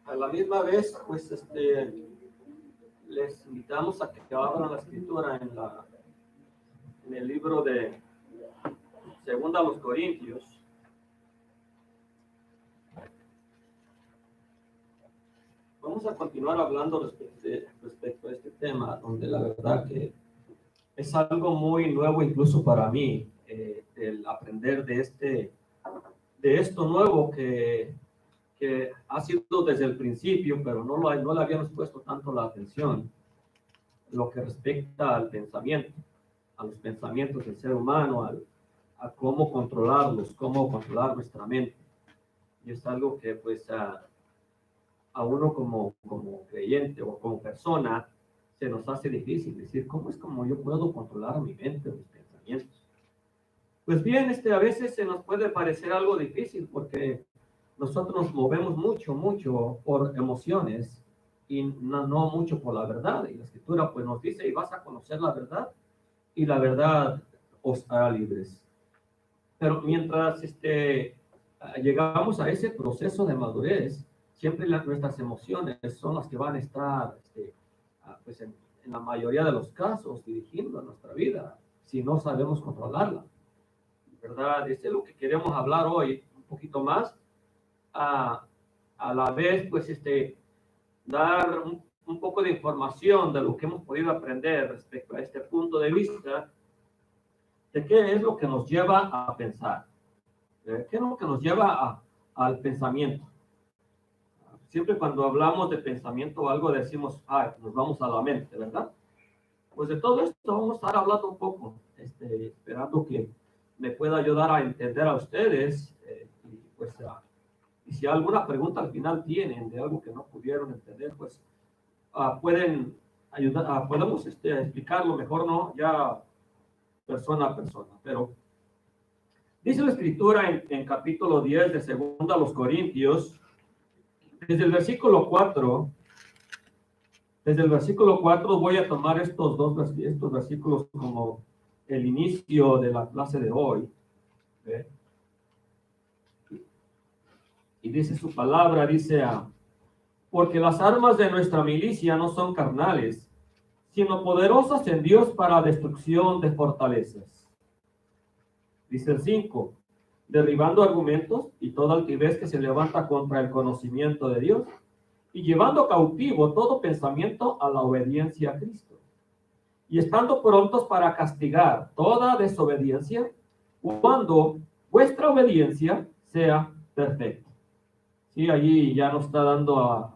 A la misma vez, pues, les invitamos a que abran la escritura en el libro de Segunda a los Corintios. Vamos a continuar hablando respecto a este tema, donde la verdad que es algo muy nuevo incluso para mí, el aprender de esto nuevo que ha sido desde el principio, pero no le habíamos puesto tanto la atención, lo que respecta al pensamiento, a los pensamientos del ser humano, a cómo controlarlos, cómo controlar nuestra mente. Y es algo que pues a uno como creyente o como persona se nos hace difícil decir, ¿cómo es como yo puedo controlar mi mente, mis pensamientos? Pues bien, a veces se nos puede parecer algo difícil porque nosotros nos movemos mucho por emociones y no mucho por la verdad. Y la escritura pues nos dice, y vas a conocer la verdad, y la verdad os hará libres. Pero mientras llegamos a ese proceso de madurez, siempre nuestras emociones son las que van a estar pues en la mayoría de los casos dirigiendo nuestra vida, si no sabemos controlarla, ¿verdad? Es lo que queremos hablar hoy un poquito más. A la vez, pues, dar un poco de información de lo que hemos podido aprender respecto a este punto de vista, de qué es lo que nos lleva a pensar, qué es lo que nos lleva al pensamiento. Siempre cuando hablamos de pensamiento o algo decimos, nos vamos a la mente, ¿verdad? Pues de todo esto vamos a estar hablando un poco, esperando que me pueda ayudar a entender a ustedes, y pues y si alguna pregunta al final tienen de algo que no pudieron entender, pues pueden ayudar, podemos explicarlo mejor, ¿no? Ya persona a persona. Pero dice la escritura en capítulo 10 de Segunda a los Corintios, desde el versículo 4 voy a tomar estos versículos como el inicio de la clase de hoy. ¿Ve? Y dice su palabra, dice porque las armas de nuestra milicia no son carnales, sino poderosas en Dios para destrucción de fortalezas. Dice el 5, derribando argumentos y toda altivez que se levanta contra el conocimiento de Dios, y llevando cautivo todo pensamiento a la obediencia a Cristo, y estando prontos para castigar toda desobediencia, cuando vuestra obediencia sea perfecta. Sí, allí ya nos está dando a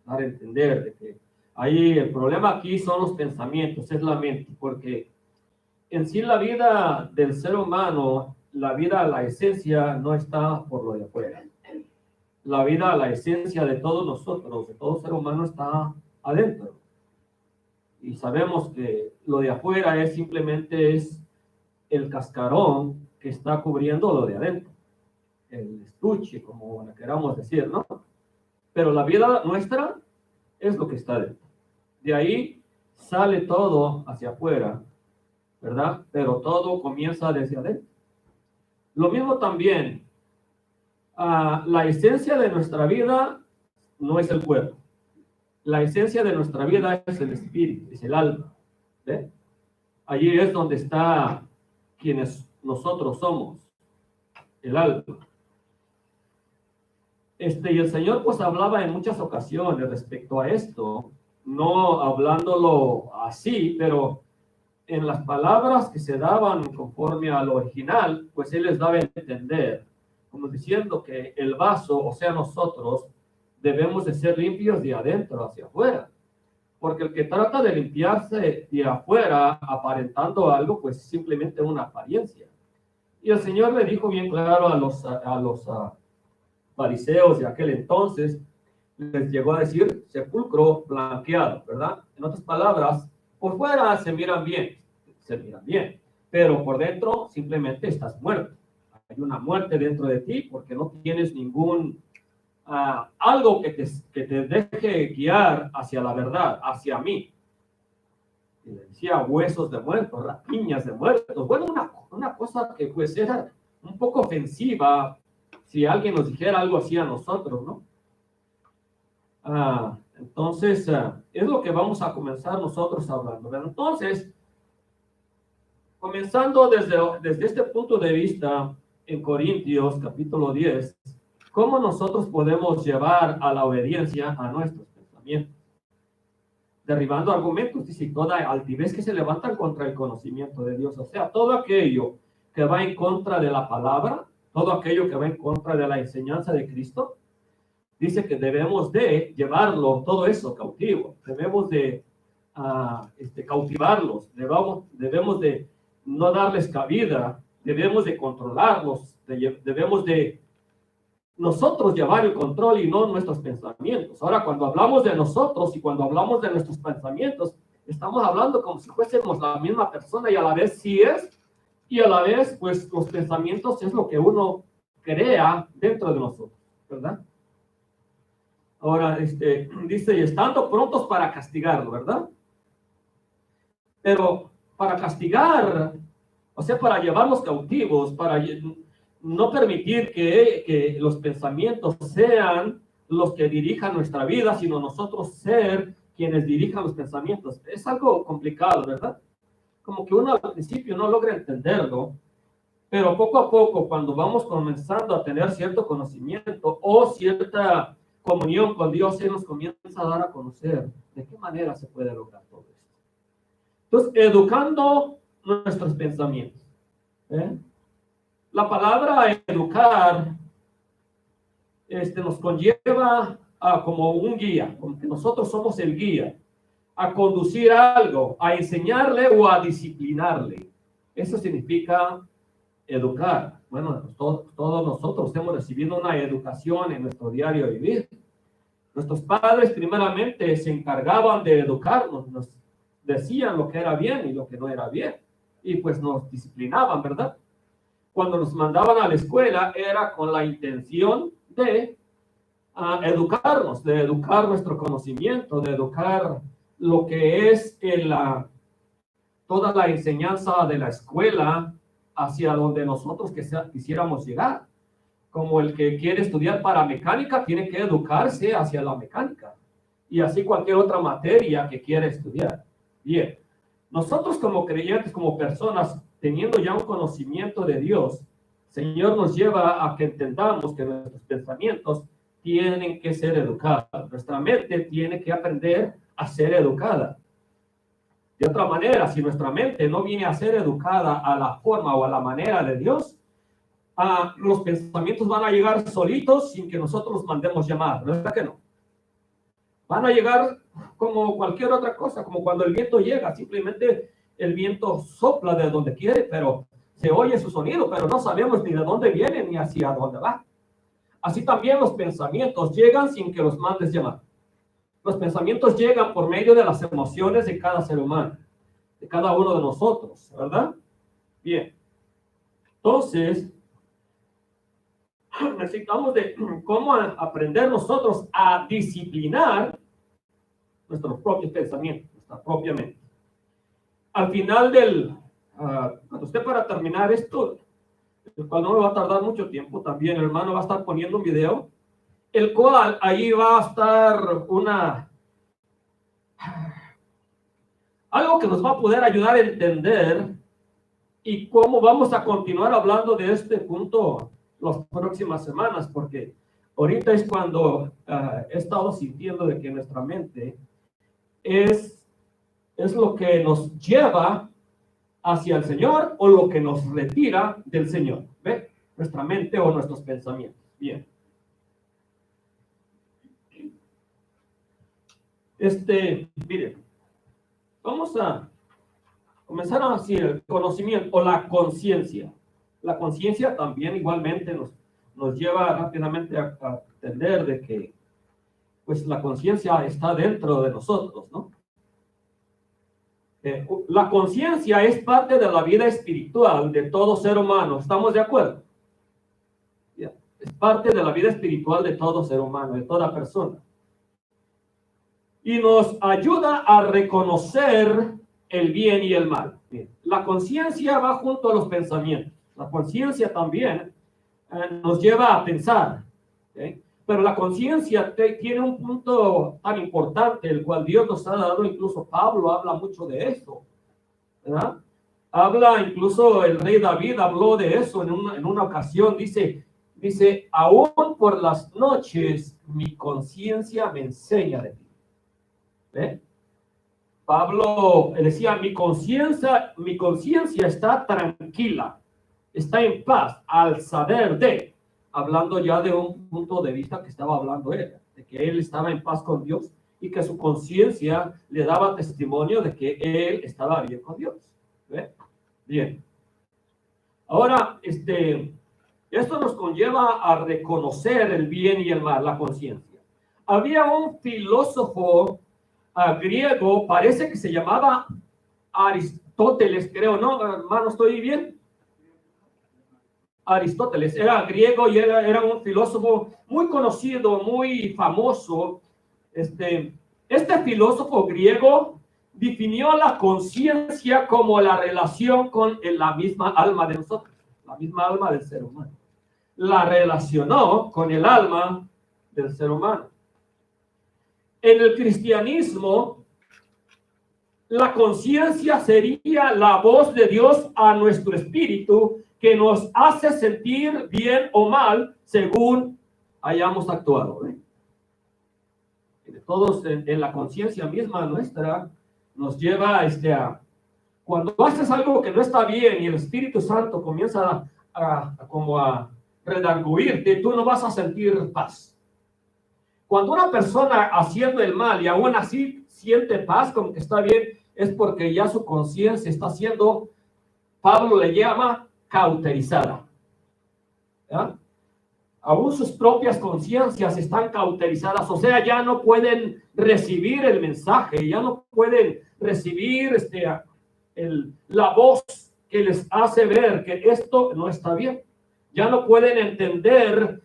dar a entender de que ahí el problema aquí son los pensamientos, es la mente, porque en sí la vida del ser humano, la esencia no está por lo de afuera. La vida, la esencia de todos nosotros, de todo ser humano está adentro. Y sabemos que lo de afuera simplemente es el cascarón que está cubriendo lo de adentro. El estuche, como le queramos decir, ¿no? Pero la vida nuestra es lo que está dentro. De ahí sale todo hacia afuera, ¿verdad? Pero todo comienza desde adentro. Lo mismo también, la esencia de nuestra vida no es el cuerpo. La esencia de nuestra vida es el espíritu, es el alma. ¿Ve? Allí es donde está quienes nosotros somos, el alma. Y el Señor pues hablaba en muchas ocasiones respecto a esto, no hablándolo así, pero en las palabras que se daban conforme al original, pues Él les daba a entender, como diciendo que el vaso, o sea nosotros, debemos de ser limpios de adentro hacia afuera. Porque el que trata de limpiarse de afuera aparentando algo, pues simplemente una apariencia. Y el Señor le dijo bien claro a los fariseos de aquel entonces, les llegó a decir sepulcro blanqueado, ¿verdad? En otras palabras, por fuera se miran bien, pero por dentro simplemente estás muerto. Hay una muerte dentro de ti porque no tienes ningún algo que te deje guiar hacia la verdad, hacia mí. y le decía huesos de muertos, rapiñas de muertos. Bueno, una cosa que pues era un poco ofensiva si alguien nos dijera algo así a nosotros, ¿no? Entonces, es lo que vamos a comenzar nosotros hablando, ¿verdad? Entonces, comenzando desde este punto de vista, en Corintios capítulo 10, ¿cómo nosotros podemos llevar a la obediencia a nuestros pensamientos? Derribando argumentos, dice, toda altivez que se levantan contra el conocimiento de Dios. O sea, todo aquello que va en contra de la palabra, todo aquello que va en contra de la enseñanza de Cristo, dice que debemos de llevarlo, todo eso cautivo. Debemos de cautivarlos, debemos de no darles cabida, debemos de controlarlos, debemos de nosotros llevar el control y no nuestros pensamientos. Ahora, cuando hablamos de nosotros y cuando hablamos de nuestros pensamientos, estamos hablando como si fuésemos la misma persona y a la vez sí es, y a la vez, pues, los pensamientos es lo que uno crea dentro de nosotros, ¿verdad? Ahora, dice, y estando prontos para castigarlo, ¿verdad? Pero para castigar, o sea, para llevarlos cautivos, para no permitir que los pensamientos sean los que dirijan nuestra vida, sino nosotros ser quienes dirijan los pensamientos. Es algo complicado, ¿verdad? Como que uno al principio no logra entenderlo, pero poco a poco, cuando vamos comenzando a tener cierto conocimiento o cierta comunión con Dios, se nos comienza a dar a conocer de qué manera se puede lograr todo esto. Entonces, educando nuestros pensamientos. La palabra educar nos conlleva a como un guía, como que nosotros somos el guía, a conducir algo, a enseñarle o a disciplinarle. Eso significa educar. Bueno, todos nosotros hemos recibido una educación en nuestro diario vivir. Nuestros padres primeramente se encargaban de educarnos, nos decían lo que era bien y lo que no era bien, y pues nos disciplinaban, ¿verdad? Cuando nos mandaban a la escuela era con la intención de educarnos, de educar nuestro conocimiento, de educar lo que es toda la enseñanza de la escuela hacia donde nosotros quisiéramos llegar. Como el que quiere estudiar para mecánica tiene que educarse hacia la mecánica, y así cualquier otra materia que quiera estudiar. Bien, nosotros como creyentes, como personas, teniendo ya un conocimiento de Dios, Señor nos lleva a que entendamos que nuestros pensamientos tienen que ser educados. Nuestra mente tiene que aprender a ser educada. De otra manera, si nuestra mente no viene a ser educada a la forma o a la manera de Dios, los pensamientos van a llegar solitos sin que nosotros los mandemos llamar, ¿verdad que no? Van a llegar como cualquier otra cosa, como cuando el viento llega, simplemente el viento sopla de donde quiere, pero se oye su sonido, pero no sabemos ni de dónde viene ni hacia dónde va. Así también los pensamientos llegan sin que los mandes llamar. Los pensamientos llegan por medio de las emociones de cada ser humano, de cada uno de nosotros, ¿verdad? Bien. Entonces, necesitamos de cómo aprender nosotros a disciplinar nuestros propios pensamientos, nuestra propia mente. Al final cuando esté para terminar esto, el cual no me va a tardar mucho tiempo, también el hermano va a estar poniendo un video, el cual ahí va a estar algo que nos va a poder ayudar a entender y cómo vamos a continuar hablando de este punto las próximas semanas, porque ahorita es cuando he estado sintiendo de que nuestra mente es lo que nos lleva hacia el Señor o lo que nos retira del Señor. ¿Ve? Nuestra mente o nuestros pensamientos. Bien. Miren, vamos a comenzar a decir el conocimiento o la conciencia. La conciencia también igualmente nos lleva rápidamente a entender de que pues la conciencia está dentro de nosotros, ¿no? La conciencia es parte de la vida espiritual de todo ser humano. ¿Estamos de acuerdo? Es parte de la vida espiritual de todo ser humano, de toda persona. Y nos ayuda a reconocer el bien y el mal. Bien. La conciencia va junto a los pensamientos. La conciencia también nos lleva a pensar, ¿okay? Pero la conciencia tiene un punto tan importante, el cual Dios nos ha dado. Incluso Pablo habla mucho de eso, ¿verdad? Habla, incluso el rey David habló de eso en una ocasión. Dice, aún por las noches mi conciencia me enseña de ti. ¿Ve? Pablo decía, mi conciencia está tranquila, está en paz al saber hablando ya de un punto de vista que estaba hablando él, de que él estaba en paz con Dios y que su conciencia le daba testimonio de que él estaba bien con Dios. ¿Ve? Bien. Ahora, esto nos conlleva a reconocer el bien y el mal, la conciencia. Había un filósofo griego, parece que se llamaba Aristóteles, creo, ¿no? Hermano, ¿estoy bien? Aristóteles era griego y era un filósofo muy conocido, muy famoso. Este filósofo griego definió la conciencia como la relación con la misma alma de nosotros, la misma alma del ser humano. La relacionó con el alma del ser humano. En el cristianismo, la conciencia sería la voz de Dios a nuestro espíritu que nos hace sentir bien o mal según hayamos actuado. Todos en la conciencia misma nuestra nos lleva a cuando haces algo que no está bien y el Espíritu Santo comienza a redarguirte, tú no vas a sentir paz. Cuando una persona haciendo el mal y aún así siente paz, como que está bien, es porque ya su conciencia está siendo, Pablo le llama, cauterizada. ¿Ya? Aún sus propias conciencias están cauterizadas, o sea, ya no pueden recibir el mensaje, ya no pueden recibir la voz que les hace ver que esto no está bien. Ya no pueden entender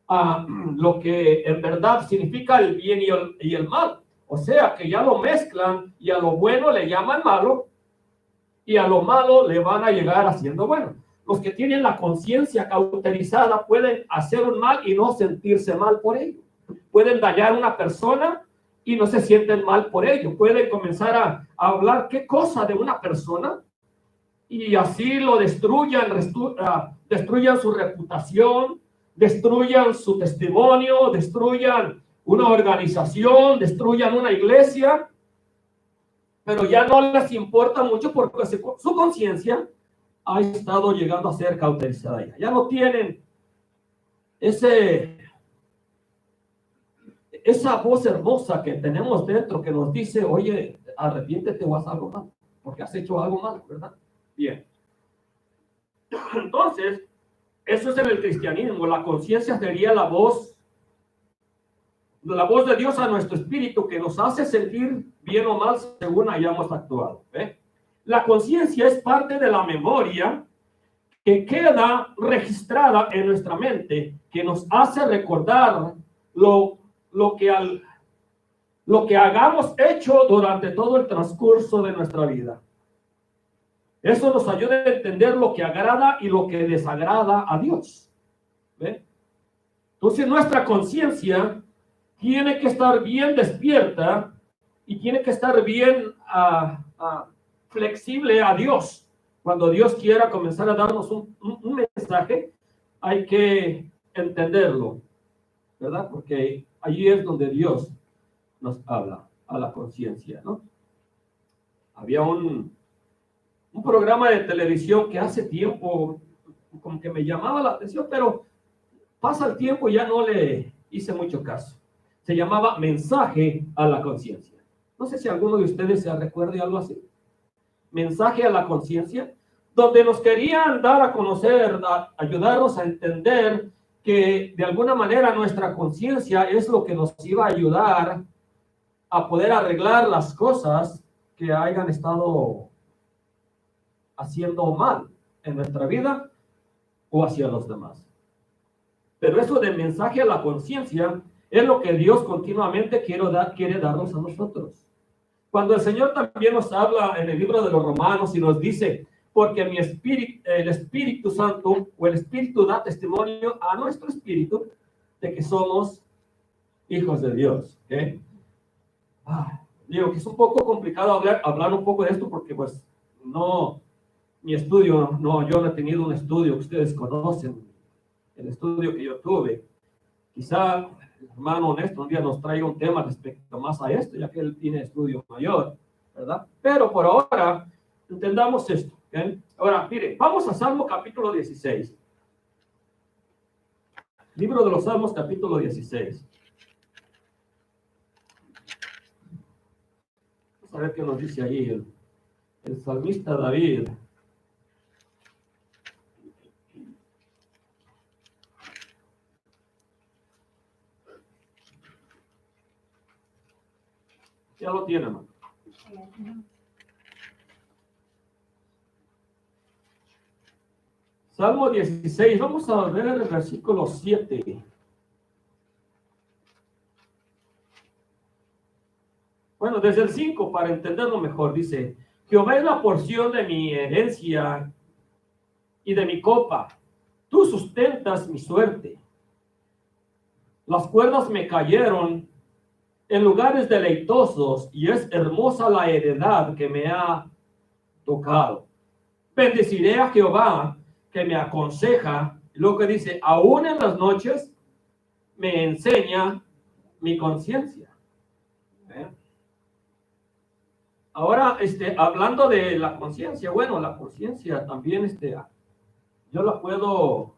lo que en verdad significa el bien y el mal. O sea, que ya lo mezclan y a lo bueno le llaman malo y a lo malo le van a llegar haciendo bueno. Los que tienen la conciencia cauterizada pueden hacer un mal y no sentirse mal por ello. Pueden dañar a una persona y no se sienten mal por ello. Pueden comenzar a hablar qué cosa de una persona y así lo destruyan su reputación, destruyan su testimonio, destruyan una organización, destruyan una iglesia, pero ya no les importa mucho porque su conciencia ha estado llegando a ser cauterizada ya. Ya no tienen esa voz hermosa que tenemos dentro que nos dice, oye, arrepiéntete o haz algo mal, porque has hecho algo mal, ¿verdad? Bien. Entonces, eso es en el cristianismo. La conciencia sería la voz de Dios a nuestro espíritu que nos hace sentir bien o mal según hayamos actuado. La conciencia es parte de la memoria que queda registrada en nuestra mente, que nos hace recordar lo que hagamos hecho durante todo el transcurso de nuestra vida. Eso nos ayuda a entender lo que agrada y lo que desagrada a Dios. ¿Ve? Entonces nuestra conciencia tiene que estar bien despierta y tiene que estar bien flexible a Dios. Cuando Dios quiera comenzar a darnos un mensaje, hay que entenderlo, ¿verdad? Porque allí es donde Dios nos habla, a la conciencia, ¿no? Había un programa de televisión que hace tiempo como que me llamaba la atención, pero pasa el tiempo y ya no le hice mucho caso. Se llamaba Mensaje a la Conciencia. No sé si alguno de ustedes se recuerde algo así. Mensaje a la Conciencia, donde nos querían dar a conocer, ayudarnos a entender que de alguna manera nuestra conciencia es lo que nos iba a ayudar a poder arreglar las cosas que hayan estado haciendo mal en nuestra vida o hacia los demás. Pero eso de mensaje a la conciencia es lo que Dios continuamente quiere darnos a nosotros. Cuando el Señor también nos habla en el libro de los Romanos y nos dice, porque mi espíritu, el Espíritu Santo o el Espíritu da testimonio a nuestro espíritu de que somos hijos de Dios. ¿Okay? Digo que es un poco complicado hablar un poco de esto porque pues no, mi estudio, no, yo no he tenido un estudio que ustedes conocen, el estudio que yo tuve. Quizá el hermano honesto un día nos traiga un tema respecto más a esto, ya que él tiene estudio mayor, ¿verdad? Pero por ahora, entendamos esto, ¿okay? Ahora, mire, vamos a Salmo capítulo 16. Libro de los Salmos capítulo 16. Vamos a ver qué nos dice ahí el salmista David. Ya lo tiene, hermano. Salmo 16, vamos a ver el versículo 7. Bueno, desde el 5, para entenderlo mejor, dice, Jehová es la porción de mi herencia y de mi copa. Tú sustentas mi suerte. Las cuerdas me cayeron en lugares deleitosos y es hermosa la heredad que me ha tocado. Bendeciré a Jehová que me aconseja, lo que dice, aún en las noches me enseña mi conciencia. Ahora, hablando de la conciencia, bueno, la conciencia también, yo la puedo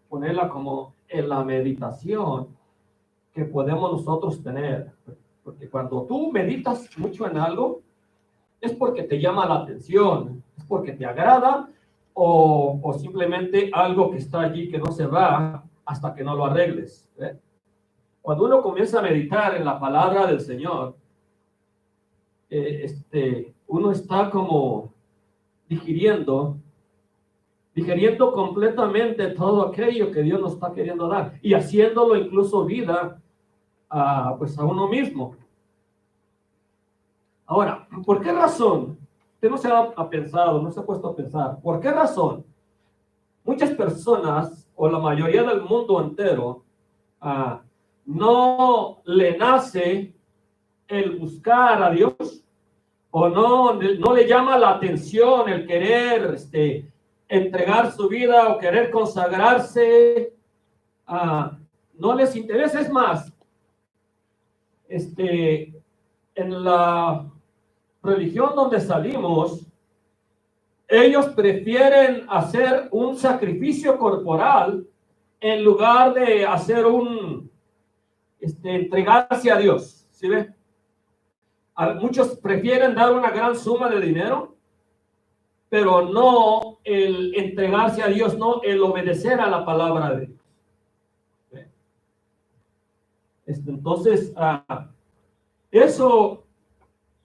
ponerla como en la meditación que podemos nosotros tener. Porque cuando tú meditas mucho en algo, es porque te llama la atención, es porque te agrada o simplemente algo que está allí que no se va hasta que no lo arregles. Cuando uno comienza a meditar en la palabra del Señor, uno está como digiriendo completamente todo aquello que Dios nos está queriendo dar y haciéndolo incluso vida pues a uno mismo. Ahora, ¿por qué razón? Usted no se ha pensado, no se ha puesto a pensar, ¿por qué razón muchas personas o la mayoría del mundo entero no le nace el buscar a Dios o no le llama la atención el querer entregar su vida o querer consagrarse? No les interesa? Es más, en la religión donde salimos, ellos prefieren hacer un sacrificio corporal en lugar de hacer entregarse a Dios. ¿Sí ve? Muchos prefieren dar una gran suma de dinero, pero no el entregarse a Dios, no el obedecer a la palabra de Dios. Entonces, eso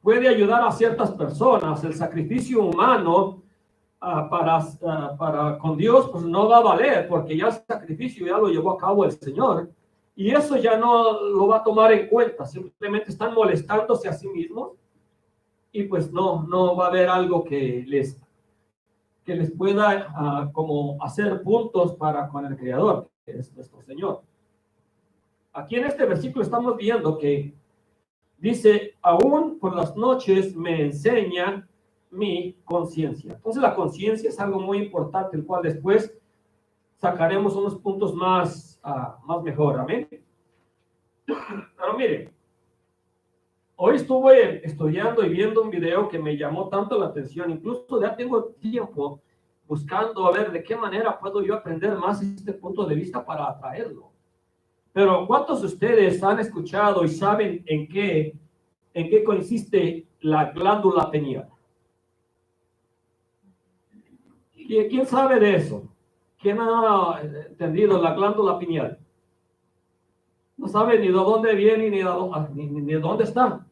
puede ayudar a ciertas personas. El sacrificio humano para con Dios pues no va a valer, porque ya el sacrificio ya lo llevó a cabo el Señor y eso ya no lo va a tomar en cuenta. Simplemente están molestándose a sí mismos y pues no va a haber algo que les pueda como hacer puntos para con el Creador, que es nuestro Señor. Aquí en este versículo estamos viendo que dice, aún por las noches me enseña mi conciencia. Entonces la conciencia es algo muy importante, el cual después sacaremos unos puntos más mejor. Amén. Pero mire, hoy estuve estudiando y viendo un video que me llamó tanto la atención, incluso ya tengo tiempo buscando a ver de qué manera puedo yo aprender más este punto de vista para atraerlo. Pero ¿cuántos de ustedes han escuchado y saben en qué consiste la glándula pineal? ¿Quién sabe de eso? ¿Quién ha entendido la glándula pineal? No sabe ni de dónde viene ni de dónde está.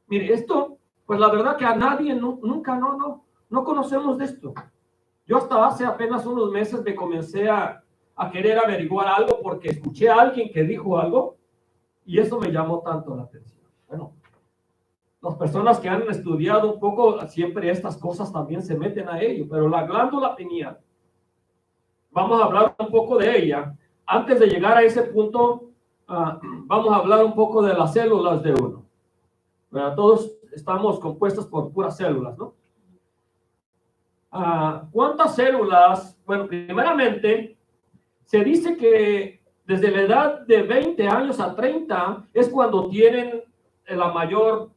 Mire, esto, pues la verdad que a nadie nunca no conocemos de esto. Yo hasta hace apenas unos meses me comencé a querer averiguar algo porque escuché a alguien que dijo algo y eso me llamó tanto la atención. Bueno, las personas que han estudiado un poco, siempre estas cosas también se meten a ello, pero la glándula pineal, vamos a hablar un poco de ella. Antes de llegar a ese punto, vamos a hablar un poco de las células de uno. ¿Verdad? Todos estamos compuestos por puras células, ¿no? ¿Cuántas células? Bueno, primeramente, se dice que desde la edad de 20 años a 30 es cuando tienen la mayor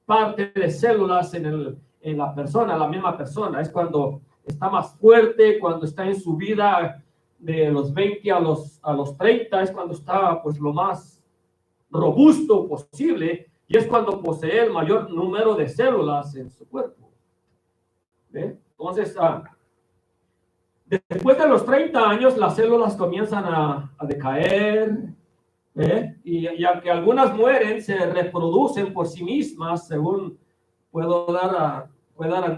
parte de células en la persona, la misma persona. Es cuando está más fuerte, cuando está en su vida de los 20 a los 30, es cuando está pues lo más robusto posible y es cuando posee el mayor número de células en su cuerpo. ¿Ve? Entonces, después de los 30 años, las células comienzan a decaer, y aunque algunas mueren, se reproducen por sí mismas, según puedo dar a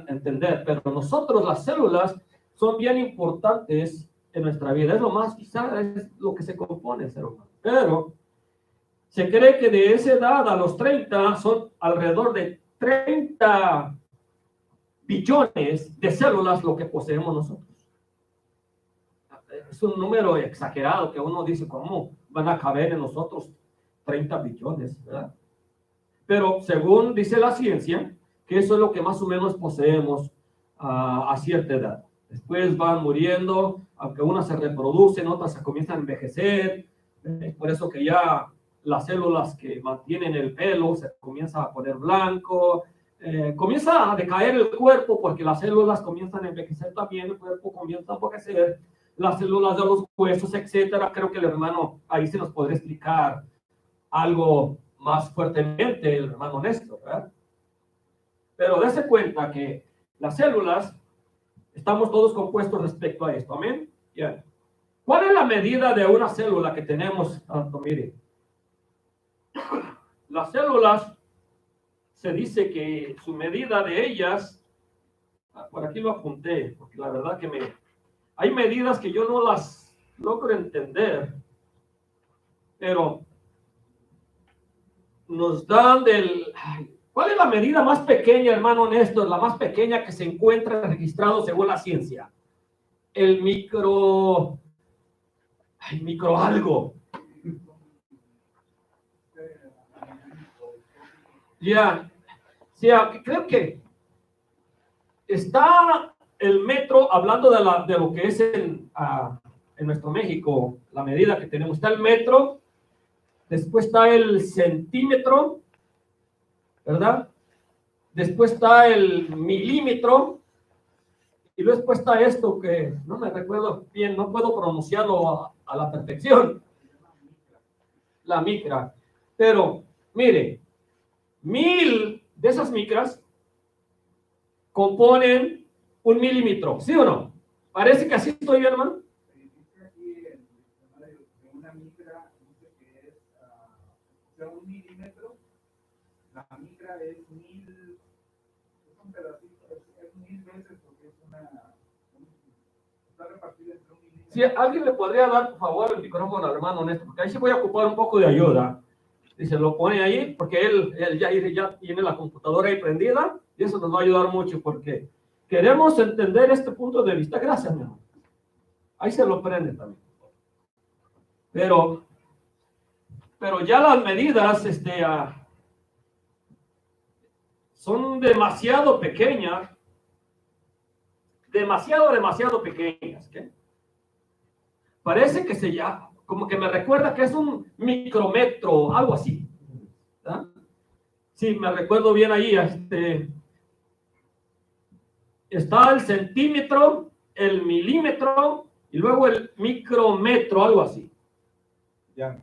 entender. Pero nosotros, las células, son bien importantes en nuestra vida. Es lo más, quizá, es lo que se compone el ser humano. Pero se cree que de esa edad a los 30 son alrededor de 30 billones de células lo que poseemos nosotros. Es un número exagerado que uno dice, ¿cómo van a caber en nosotros 30 billones? ¿Verdad? Pero según dice la ciencia, que eso es lo que más o menos poseemos a cierta edad. Después van muriendo, aunque unas se reproducen, otras se comienzan a envejecer. Por eso que ya las células que mantienen el pelo se comienza a poner blanco, comienza a decaer el cuerpo porque las células comienzan a envejecer también, el cuerpo comienza a envejecer, las células de los huesos, etcétera. Creo que el hermano ahí se nos podría explicar algo más fuertemente, el hermano Néstor, ¿verdad? Pero dése cuenta que las células, estamos todos compuestos respecto a esto, ¿amén? Yeah. ¿Cuál es la medida de una célula que tenemos? Mire, las células, se dice que su medida de ellas, por aquí lo apunté, porque la verdad que hay medidas que yo no las logro entender, pero nos dan ¿cuál es la medida más pequeña, hermano Néstor? La más pequeña que se encuentra registrado según la ciencia. El micro algo. Ya. Sí, creo que está el metro, hablando de lo que es en nuestro México, la medida que tenemos. Está el metro, después está el centímetro, ¿verdad? Después está el milímetro, y luego después está esto que no me recuerdo bien, no puedo pronunciarlo a la perfección. La micra. Pero, mire, 1000 de esas micras componen 1 milímetro, ¿sí o no? Parece que así estoy bien, hermano. Una micra dice que es, o sea, 1 milímetro, la micra es 1000, es un pedacito, es 1000 veces porque es está repartida entre 1 milímetro. Si alguien le podría dar, por favor, el micrófono al hermano Néstor, porque ahí sí voy a ocupar un poco de ayuda. Y se lo pone ahí, porque él ya tiene la computadora ahí prendida, y eso nos va a ayudar mucho, porque queremos entender este punto de vista. Gracias, mi hermano. Ahí se lo prende también. Pero ya las medidas son demasiado pequeñas, demasiado pequeñas. ¿Qué? Parece que como que me recuerda que es un micrómetro, algo así. ¿Verdad? Sí, me recuerdo bien ahí. Está el centímetro, el milímetro y luego el micrómetro, algo así. Ya,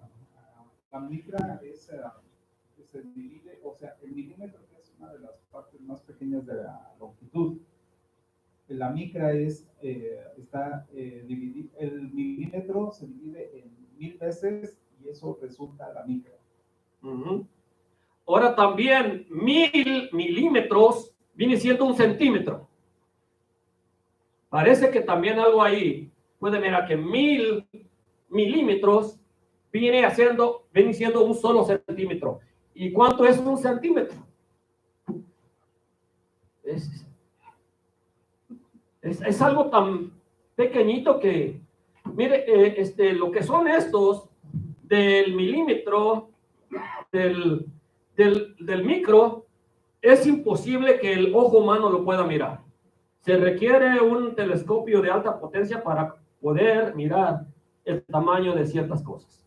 la micra se divide, o sea, el milímetro es una de las partes más pequeñas de la longitud. La micra está dividido, el milímetro se divide en 1000 veces y eso resulta la micra. Ahora también 1000 milímetros viene siendo 1 centímetro. Parece que también algo ahí, pueden ver que 1000 milímetros viene siendo 1 solo centímetro. ¿Y cuánto es 1 centímetro? Es algo tan pequeñito que, mire, lo que son estos del milímetro, del micro, es imposible que el ojo humano lo pueda mirar. Se requiere un telescopio de alta potencia para poder mirar el tamaño de ciertas cosas.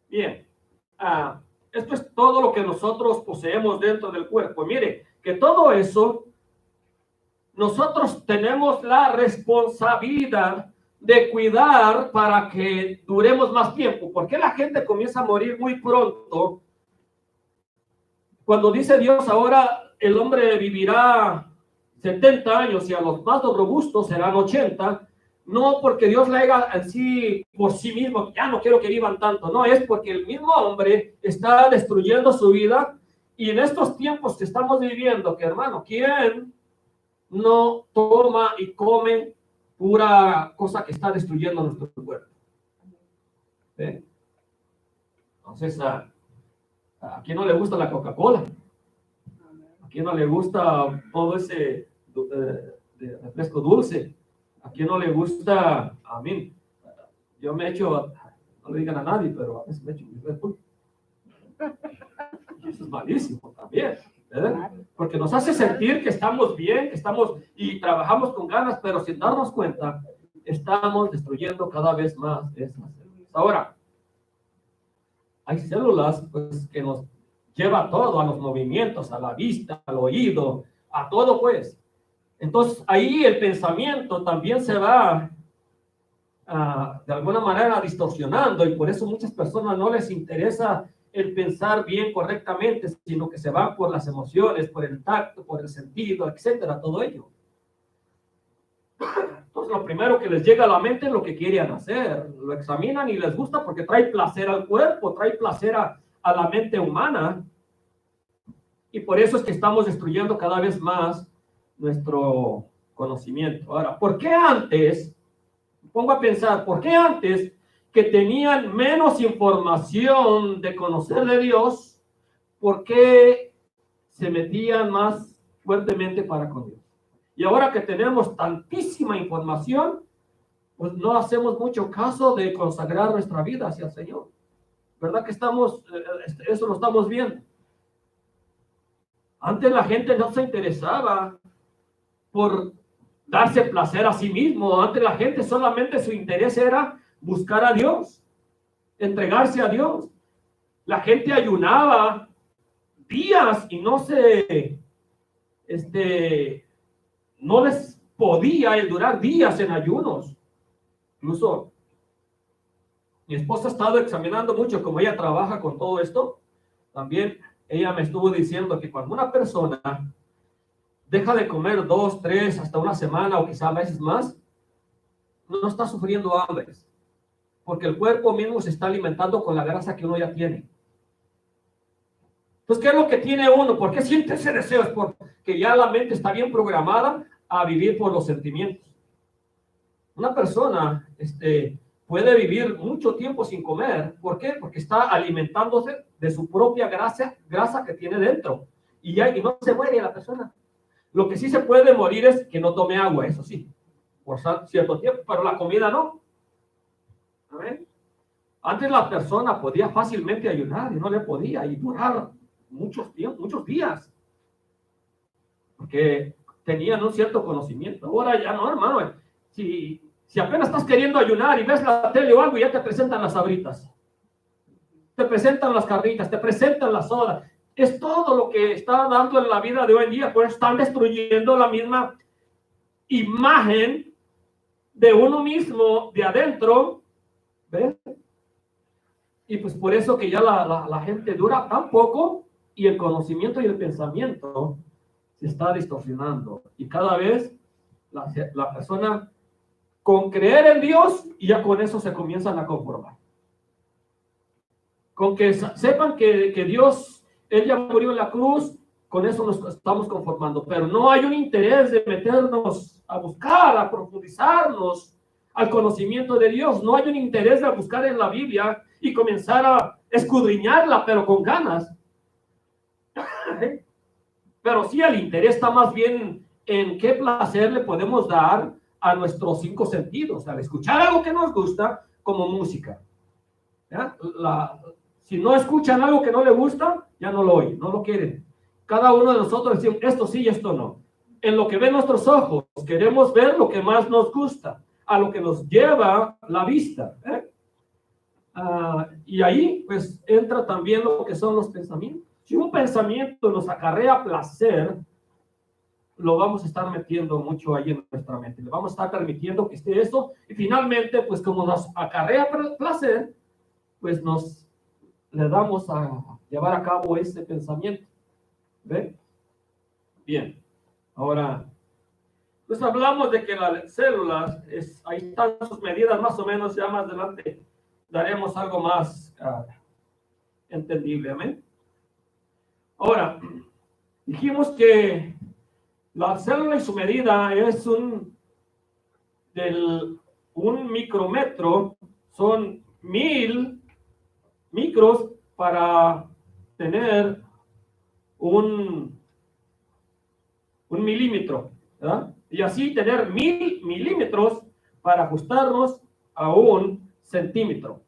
Bien, esto es todo lo que nosotros poseemos dentro del cuerpo. Mire, que todo eso, nosotros tenemos la responsabilidad de cuidar para que duremos más tiempo. ¿Por qué la gente comienza a morir muy pronto? Cuando dice Dios, ahora el hombre vivirá 70 años y a los más robustos serán 80, no porque Dios le haga así por sí mismo, ya no quiero que vivan tanto, no, es porque el mismo hombre está destruyendo su vida. Y en estos tiempos que estamos viviendo, que hermano, ¿quién no toma y come pura cosa que está destruyendo nuestro cuerpo? ¿Sí? Entonces, ¿a quién no le gusta la Coca-Cola? ¿A quién no le gusta todo ese de refresco dulce? ¿A quién no le gusta? A mí, yo me echo, no le digan a nadie, pero a veces me echo mi Red Bull. Y eso es malísimo también, ¿verdad? Porque nos hace sentir que estamos bien, que estamos y trabajamos con ganas, pero sin darnos cuenta, estamos destruyendo cada vez más esas células. Ahora, hay células pues, que nos lleva a todo, a los movimientos, a la vista, al oído, a todo pues. Entonces ahí el pensamiento también se va de alguna manera distorsionando, y por eso muchas personas no les interesa el pensar bien correctamente, sino que se van por las emociones, por el tacto, por el sentido, etcétera, todo ello. Entonces lo primero que les llega a la mente es lo que quieren hacer, lo examinan y les gusta porque trae placer al cuerpo, trae placer a la mente humana, y por eso es que estamos destruyendo cada vez más nuestro conocimiento. Ahora, ¿por qué antes, pongo a pensar, por qué antes que tenían menos información de conocer de Dios, por qué se metían más fuertemente para con Dios? Y ahora que tenemos tantísima información, pues no hacemos mucho caso de consagrar nuestra vida hacia el Señor. ¿Verdad que estamos, eso lo estamos viendo? Antes la gente no se interesaba por darse placer a sí mismo. Antes la gente solamente su interés era buscar a Dios, entregarse a Dios. La gente ayunaba días y no les podía durar días en ayunos. Incluso mi esposa ha estado examinando mucho, como ella trabaja con todo esto, también ella me estuvo diciendo que cuando una persona deja de comer 2, 3, hasta una semana o quizá meses más, no está sufriendo hambre, porque el cuerpo mismo se está alimentando con la grasa que uno ya tiene. Entonces, ¿qué es lo que tiene uno? ¿Por qué siente ese deseo? Es porque ya la mente está bien programada a vivir por los sentimientos. Una persona puede vivir mucho tiempo sin comer. ¿Por qué? Porque está alimentándose de su propia grasa que tiene dentro. Y no se muere la persona. Lo que sí se puede morir es que no tome agua, eso sí, por cierto tiempo, pero la comida no. ¿A ver? Antes la persona podía fácilmente ayunar y no le podía, y durar muchos días, porque tenían un cierto conocimiento. Ahora ya no, hermano. Si apenas estás queriendo ayunar y ves la tele o algo, ya te presentan las sabritas, te presentan las carnitas, te presentan las sodas. Es todo lo que está dando en la vida de hoy en día, pues están destruyendo la misma imagen de uno mismo, de adentro, ¿ves? Y pues por eso que ya la gente dura tan poco, y el conocimiento y el pensamiento se está distorsionando. Y cada vez la persona, con creer en Dios, y ya con eso se comienzan a conformar. Con que sepan que Dios, Él ya murió en la cruz, con eso nos estamos conformando. Pero no hay un interés de meternos a buscar, a profundizarnos al conocimiento de Dios. No hay un interés de buscar en la Biblia y comenzar a escudriñarla, pero con ganas. Pero sí, el interés está más bien en qué placer le podemos dar a nuestros 5 sentidos, al escuchar algo que nos gusta, como música. ¿Ya? Si no escuchan algo que no le gusta, ya no lo oyen, no lo quieren. Cada uno de nosotros decimos, esto sí y esto no. En lo que ven nuestros ojos, queremos ver lo que más nos gusta, a lo que nos lleva la vista. Y ahí, pues, entra también lo que son los pensamientos. Si un pensamiento nos acarrea placer, lo vamos a estar metiendo mucho ahí en nuestra mente. Le vamos a estar permitiendo que esté eso. Y finalmente, pues, como nos acarrea placer, pues le damos a llevar a cabo ese pensamiento. ¿Ve? Bien. Ahora, pues hablamos de que las células, ahí están sus medidas más o menos, ya más adelante daremos algo más entendible. Amén. Ahora, dijimos que la célula y su medida es un micrómetro, son 1000 micros para tener un milímetro, ¿verdad? Y así tener 1000 milímetros para ajustarnos a un centímetro.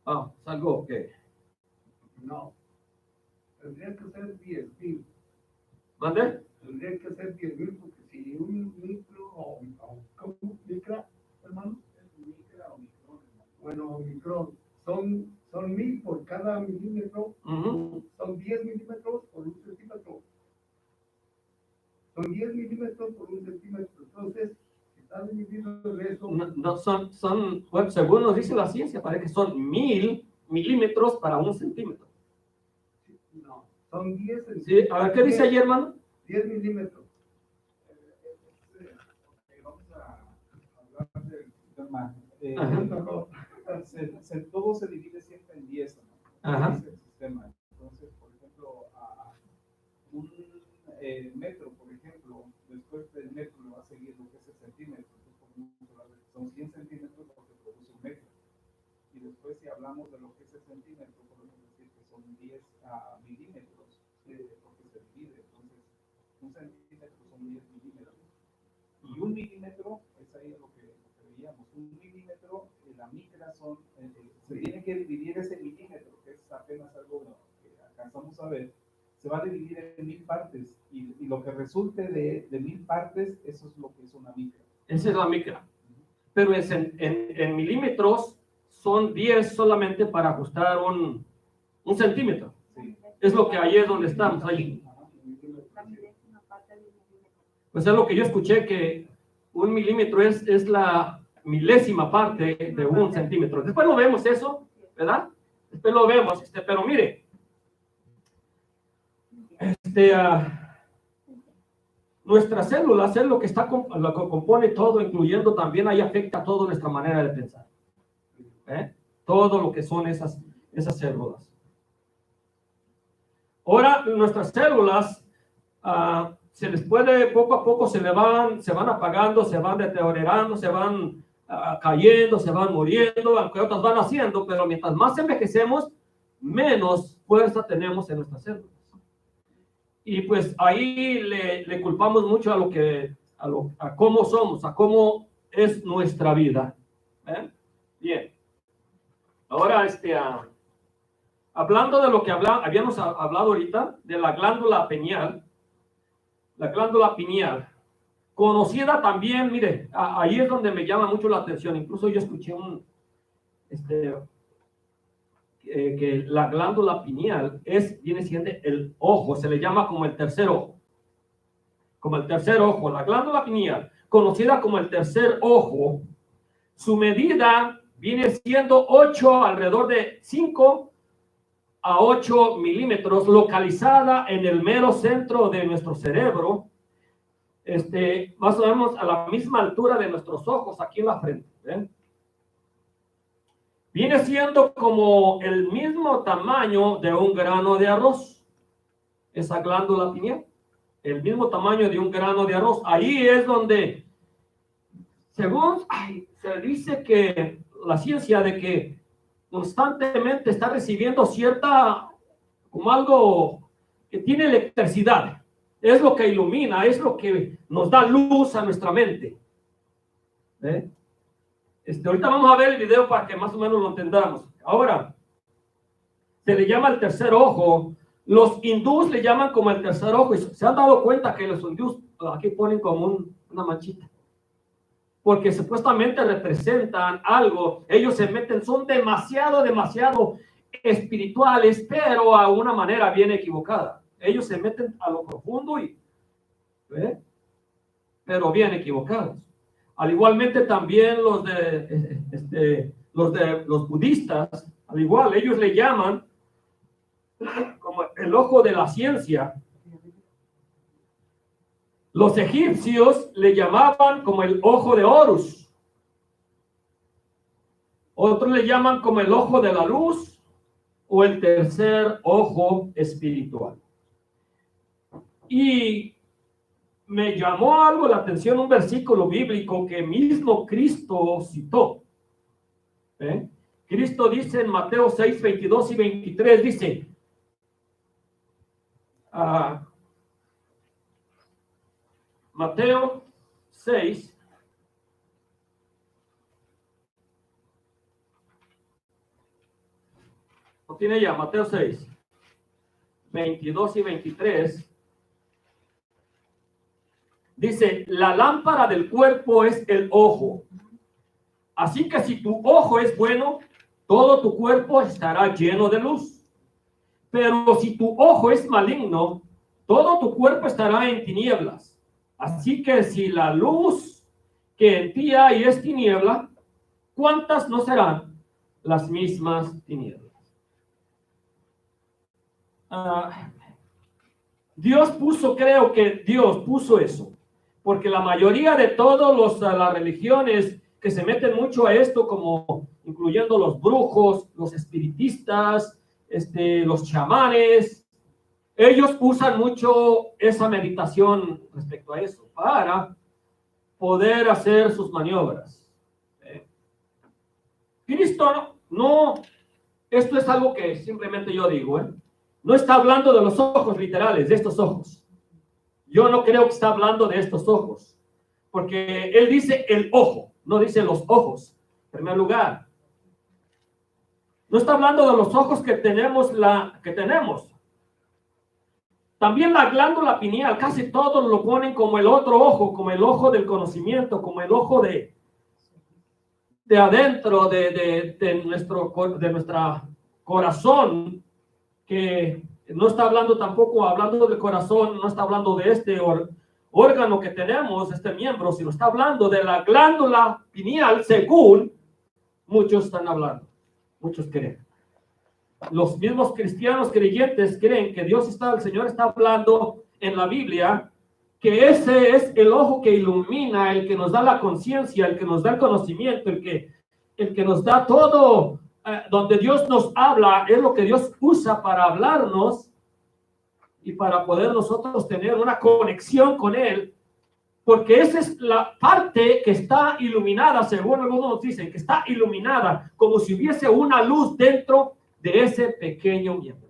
Es algo que... No, tendría que ser 10.000. ¿Mande? Tendría que ser 10.000 porque si un micro ¿cómo? ¿Micra, hermano? ¿Micra o micrón? Bueno, micrón. Son 1000 por cada milímetro. Son 10 milímetros por un centímetro. Son 10 milímetros por un centímetro. Entonces, está dividido en eso. No, bueno, según nos dice la ciencia, parece que son 1000 milímetros para un centímetro. No, son 10 centímetros. Sí, a ver, ¿qué dice allí, hermano? 10 milímetros. Vamos a hablar del sistema. Todo se divide siempre en 10, ¿no? Ajá. Es el sistema. Entonces, por ejemplo, un metro, por ejemplo, después del metro le va a seguir lo que es el centímetro. Entonces, son 100 centímetros lo que produce un metro. Y después, si hablamos de lo que es el centímetro, podemos decir que son 10 milímetros, porque se divide. Entonces, un centímetro son 10 milímetros. Y un milímetro, es ahí lo que veíamos, un milímetro, la micra se tiene que dividir ese milímetro, que es apenas algo que alcanzamos a ver, se va a dividir en 1000 partes, y lo que resulte de 1000 partes, eso es lo que es una micra. Esa es la micra. Pero en milímetros son 10 solamente para ajustar un centímetro. Sí. Es lo que ahí es donde estamos, ahí. Pues es lo que yo escuché, que un milímetro es la milésima parte de un centímetro. Después lo vemos eso, ¿verdad? Después lo vemos, pero mire, nuestras células es lo que compone todo, incluyendo también ahí afecta toda nuestra manera de pensar. Todo lo que son esas células. Ahora, nuestras células se les puede, poco a poco se van apagando, se van deteriorando, se van cayendo, se van muriendo, aunque otras van haciendo, pero mientras más envejecemos, menos fuerza tenemos en nuestras células. Y pues ahí le culpamos mucho a cómo somos, a cómo es nuestra vida. Bien. Ahora, hablando de lo que habíamos hablado ahorita, de la glándula pineal, conocida también, mire, ahí es donde me llama mucho la atención. Incluso yo escuché que la glándula pineal viene siendo el ojo, se le llama como el tercer ojo. Como el tercer ojo, la glándula pineal, conocida como el tercer ojo, su medida viene siendo alrededor de 5 a 8 milímetros, localizada en el mero centro de nuestro cerebro, más o menos a la misma altura de nuestros ojos, aquí en la frente. Viene siendo como el mismo tamaño de un grano de arroz, esa glándula pineal, el mismo tamaño de un grano de arroz. Ahí es donde, según se dice que la ciencia de que constantemente está recibiendo como algo que tiene electricidad, es lo que ilumina, es lo que nos da luz a nuestra mente. Ahorita vamos a ver el video para que más o menos lo entendamos. Ahora, se le llama el tercer ojo. Los hindús le llaman como el tercer ojo. Y se han dado cuenta que los hindús aquí ponen como una manchita, porque supuestamente representan algo. Ellos se meten, son demasiado espirituales, pero a una manera bien equivocada. Ellos se meten a lo profundo pero bien equivocados. Al igualmente también los budistas, al igual, ellos le llaman como el ojo de la ciencia. Los egipcios le llamaban como el ojo de Horus. Otros le llaman como el ojo de la luz o el tercer ojo espiritual. Y me llamó algo la atención un versículo bíblico que mismo Cristo citó. Cristo dice en Mateo 6, 22 y 23, dice, Mateo 6, ¿no tiene ya? Mateo 6, 22 y 23. Dice, la lámpara del cuerpo es el ojo. Así que si tu ojo es bueno, todo tu cuerpo estará lleno de luz. Pero si tu ojo es maligno, todo tu cuerpo estará en tinieblas. Así que si la luz que en ti hay es tiniebla, ¿cuántas no serán las mismas tinieblas? Creo que Dios puso eso, porque la mayoría de todas las religiones que se meten mucho a esto, como incluyendo los brujos, los espiritistas, los chamanes, ellos usan mucho esa meditación respecto a eso para poder hacer sus maniobras. Cristo no, esto es algo que simplemente yo digo, no está hablando de los ojos literales, de estos ojos. Yo no creo que está hablando de estos ojos, porque él dice el ojo, no dice los ojos, en primer lugar. No está hablando de los ojos que tenemos. También la glándula pineal, casi todos lo ponen como el otro ojo, como el ojo del conocimiento, como el ojo de adentro de nuestra corazón, que no está hablando tampoco, hablando del corazón, no está hablando de este órgano que tenemos, este miembro, sino está hablando de la glándula pineal, según muchos están hablando, muchos creen. Los mismos cristianos creyentes creen que el Señor está hablando en la Biblia, que ese es el ojo que ilumina, el que nos da la conciencia, el que nos da el conocimiento, el que nos da todo, donde Dios nos habla, es lo que Dios usa para hablarnos y para poder nosotros tener una conexión con Él, porque esa es la parte que está iluminada, según algunos dicen, que está iluminada, como si hubiese una luz dentro de ese pequeño miembro.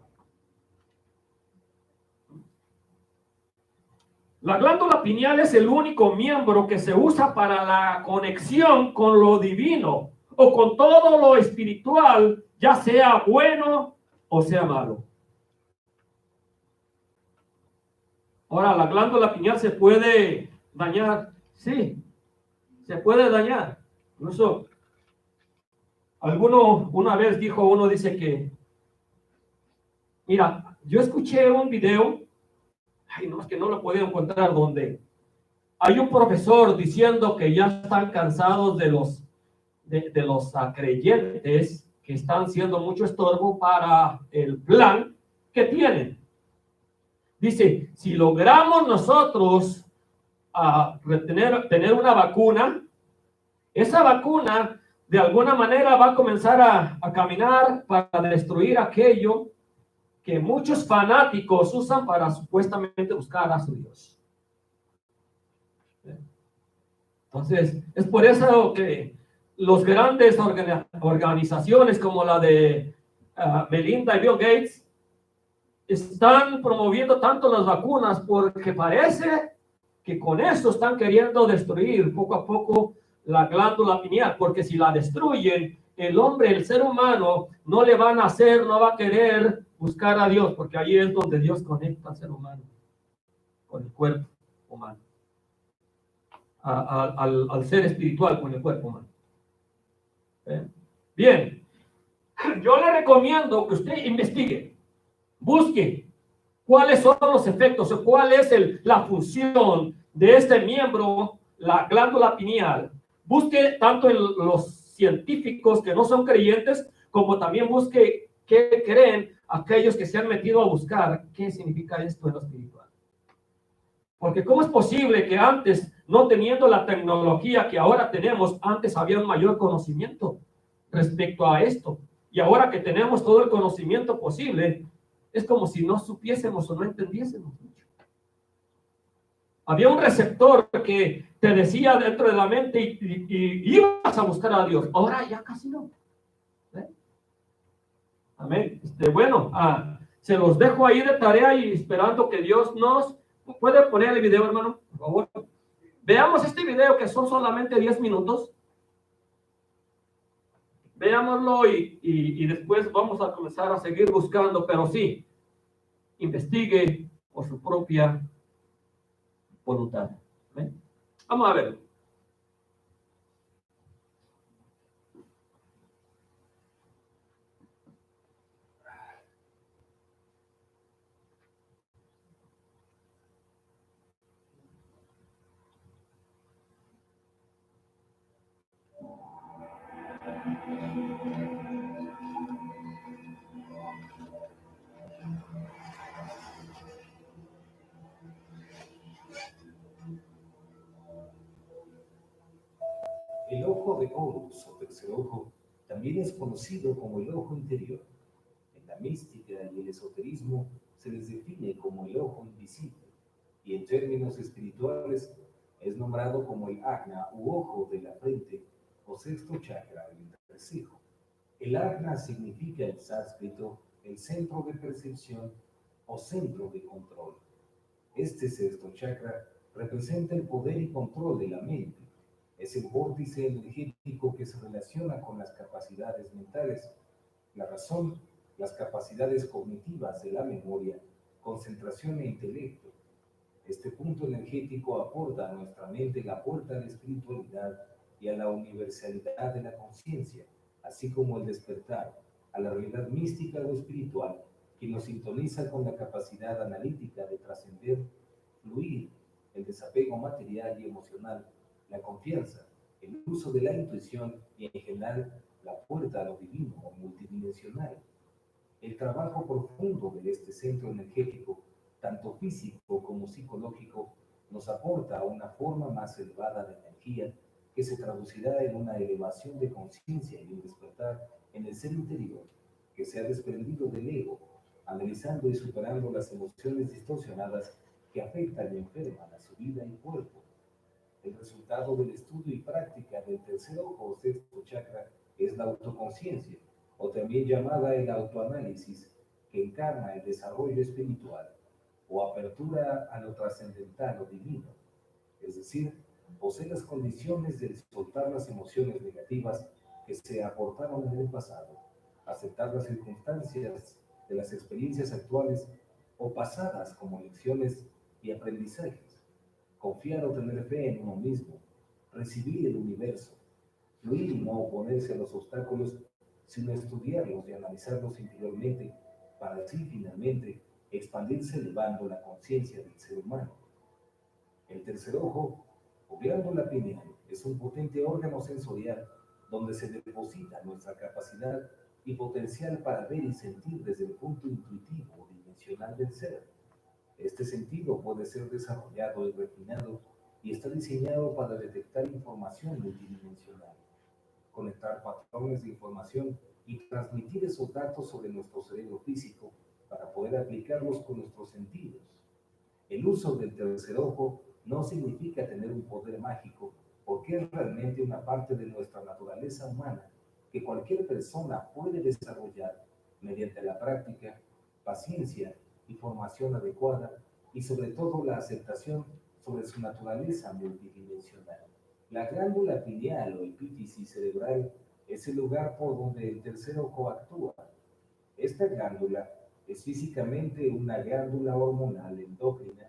La glándula pineal es el único miembro que se usa para la conexión con lo divino o con todo lo espiritual, ya sea bueno o sea malo. Ahora, la glándula pineal se puede dañar. Sí, se puede dañar. Incluso, una vez dice que, mira, yo escuché un video, no es que no lo podía encontrar, donde hay un profesor diciendo que ya están cansados de los creyentes que están siendo mucho estorbo para el plan que tienen. Dice, si logramos nosotros tener una vacuna, esa vacuna de alguna manera va a comenzar a caminar para destruir aquello que muchos fanáticos usan para supuestamente buscar a su Dios. Entonces, es por eso que los grandes organizaciones como la de Melinda y Bill Gates están promoviendo tanto las vacunas porque parece que con eso están queriendo destruir poco a poco la glándula pineal, porque si la destruyen, el hombre, el ser humano, no le van a hacer, no va a querer buscar a Dios, porque ahí es donde Dios conecta al ser humano con el cuerpo humano, al ser espiritual con el cuerpo humano. Bien, yo le recomiendo que usted investigue, busque cuáles son los efectos o cuál es la función de este miembro, la glándula pineal. Busque tanto en los científicos que no son creyentes, como también busque qué creen aquellos que se han metido a buscar qué significa esto en lo espiritual. Porque ¿cómo es posible que antes, no teniendo la tecnología que ahora tenemos, antes había un mayor conocimiento respecto a esto? Y ahora que tenemos todo el conocimiento posible, es como si no supiésemos o no entendiésemos mucho. Había un receptor que te decía dentro de la mente y ibas a buscar a Dios. Ahora ya casi no. ¿Eh? Amén. Bueno, se los dejo ahí de tarea y esperando que Dios nos... ¿Puede poner el video, hermano? Por favor. Veamos este video que son solamente 10 minutos. Veámoslo y después vamos a comenzar a seguir buscando, pero sí, investigue por su propia voluntad. ¿Ven? Vamos a ver. El ojo de Horus, o tercer ojo, también es conocido como el ojo interior. En la mística y el esoterismo se les define como el ojo invisible, y en términos espirituales es nombrado como el ajna u ojo de la frente o sexto chakra del entrecejo. El ajna significa en sánscrito el centro de percepción o centro de control. Este sexto chakra representa el poder y control de la mente. Es el vórtice energético que se relaciona con las capacidades mentales, la razón, las capacidades cognitivas de la memoria, concentración e intelecto. Este punto energético aporta a nuestra mente la puerta a la espiritualidad y a la universalidad de la conciencia, así como el despertar a la realidad mística o espiritual, que nos sintoniza con la capacidad analítica de trascender, fluir, el desapego material y emocional, la confianza, el uso de la intuición y en general la puerta a lo divino o multidimensional. El trabajo profundo de este centro energético, tanto físico como psicológico, nos aporta una forma más elevada de energía que se traducirá en una elevación de conciencia y un despertar en el ser interior que se ha desprendido del ego, analizando y superando las emociones distorsionadas que afectan y enferman a su vida y cuerpo. El resultado del estudio y práctica del tercer ojo o sexto chakra es la autoconciencia, o también llamada el autoanálisis, que encarna el desarrollo espiritual o apertura a lo trascendental o divino. Es decir, posee las condiciones de soltar las emociones negativas que se aportaron en el pasado, aceptar las circunstancias de las experiencias actuales o pasadas como lecciones y aprendizajes, confiar o tener fe en uno mismo, recibir el universo, fluir y no oponerse a los obstáculos, sino estudiarlos y analizarlos interiormente para así finalmente expandirse elevando la conciencia del ser humano. El tercer ojo, o glándula pineal, es un potente órgano sensorial donde se deposita nuestra capacidad y potencial para ver y sentir desde el punto intuitivo o dimensional del ser. Este sentido puede ser desarrollado y refinado y está diseñado para detectar información multidimensional, conectar patrones de información y transmitir esos datos sobre nuestro cerebro físico para poder aplicarlos con nuestros sentidos. El uso del tercer ojo no significa tener un poder mágico, porque es realmente una parte de nuestra naturaleza humana que cualquier persona puede desarrollar mediante la práctica, paciencia y formación adecuada, y sobre todo la aceptación sobre su naturaleza multidimensional. La glándula pineal o epífisis cerebral es el lugar por donde el tercer ojo actúa. Esta glándula es físicamente una glándula hormonal endócrina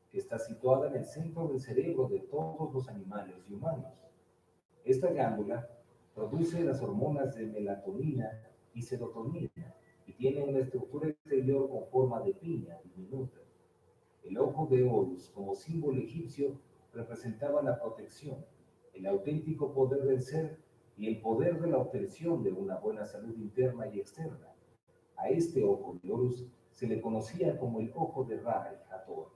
que está situada en el centro del cerebro de todos los animales y humanos. Esta glándula produce las hormonas de melatonina y serotonina y tiene una estructura exterior con forma de piña diminuta. El ojo de Horus, como símbolo egipcio, representaba la protección, el auténtico poder del ser y el poder de la obtención de una buena salud interna y externa. A este ojo de Horus se le conocía como el ojo de Ra y Hathor.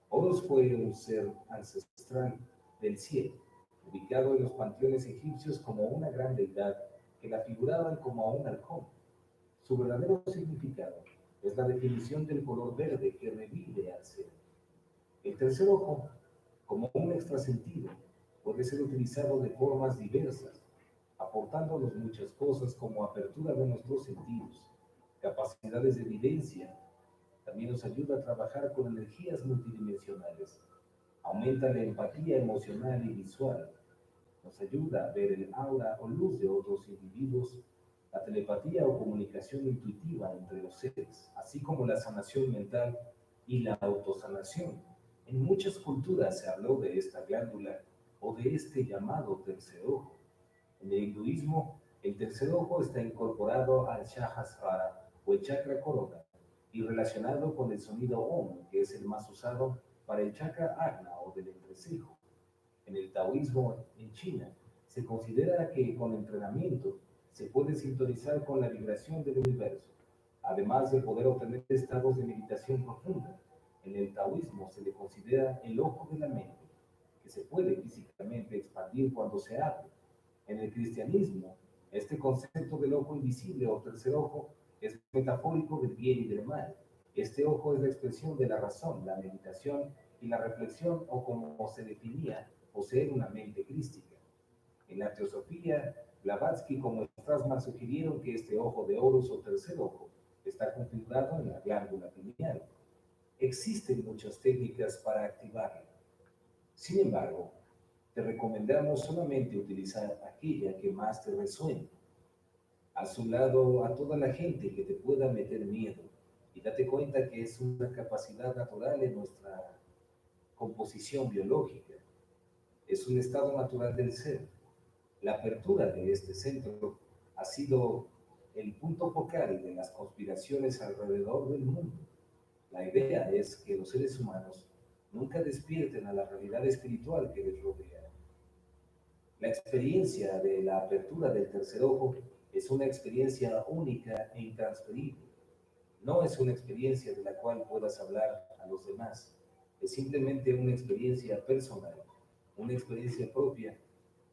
Horus fue un ser ancestral del cielo, ubicado en los panteones egipcios como una gran deidad que la figuraban como a un halcón. Su verdadero significado es la definición del color verde que revive al ser. El tercer ojo, como un extrasentido, puede ser utilizado de formas diversas, aportándonos muchas cosas como apertura de nuestros sentidos, capacidades de evidencia. También nos ayuda a trabajar con energías multidimensionales, aumenta la empatía emocional y visual, nos ayuda a ver el aura o luz de otros individuos, la telepatía o comunicación intuitiva entre los seres, así como la sanación mental y la autosanación. En muchas culturas se habló de esta glándula o de este llamado tercer ojo. En el hinduismo, el tercer ojo está incorporado al Sahasrara o el chakra corona y relacionado con el sonido Om, que es el más usado para el chakra Agna o del entrecejo. En el taoísmo en China, se considera que con entrenamiento se puede sintonizar con la vibración del universo, además de poder obtener estados de meditación profunda. En el taoísmo se le considera el ojo de la mente, que se puede físicamente expandir cuando se abre. En el cristianismo, este concepto del ojo invisible o tercer ojo es metafórico del bien y del mal. Este ojo es la expresión de la razón, la meditación y la reflexión, o como se definía, poseer una mente crística. En la teosofía, Blavatsky como Strassman sugirieron que este ojo de Horus o tercer ojo está configurado en la glándula pineal. Existen muchas técnicas para activarlo. Sin embargo, te recomendamos solamente utilizar aquella que más te resuene. Haz un lado a toda la gente que te pueda meter miedo y date cuenta que es una capacidad natural en nuestra composición biológica. Es un estado natural del ser. La apertura de este centro ha sido el punto focal de las conspiraciones alrededor del mundo. La idea es que los seres humanos nunca despierten a la realidad espiritual que les rodea. La experiencia de la apertura del tercer ojo es una experiencia única e intransferible. No es una experiencia de la cual puedas hablar a los demás. Es simplemente una experiencia personal, una experiencia propia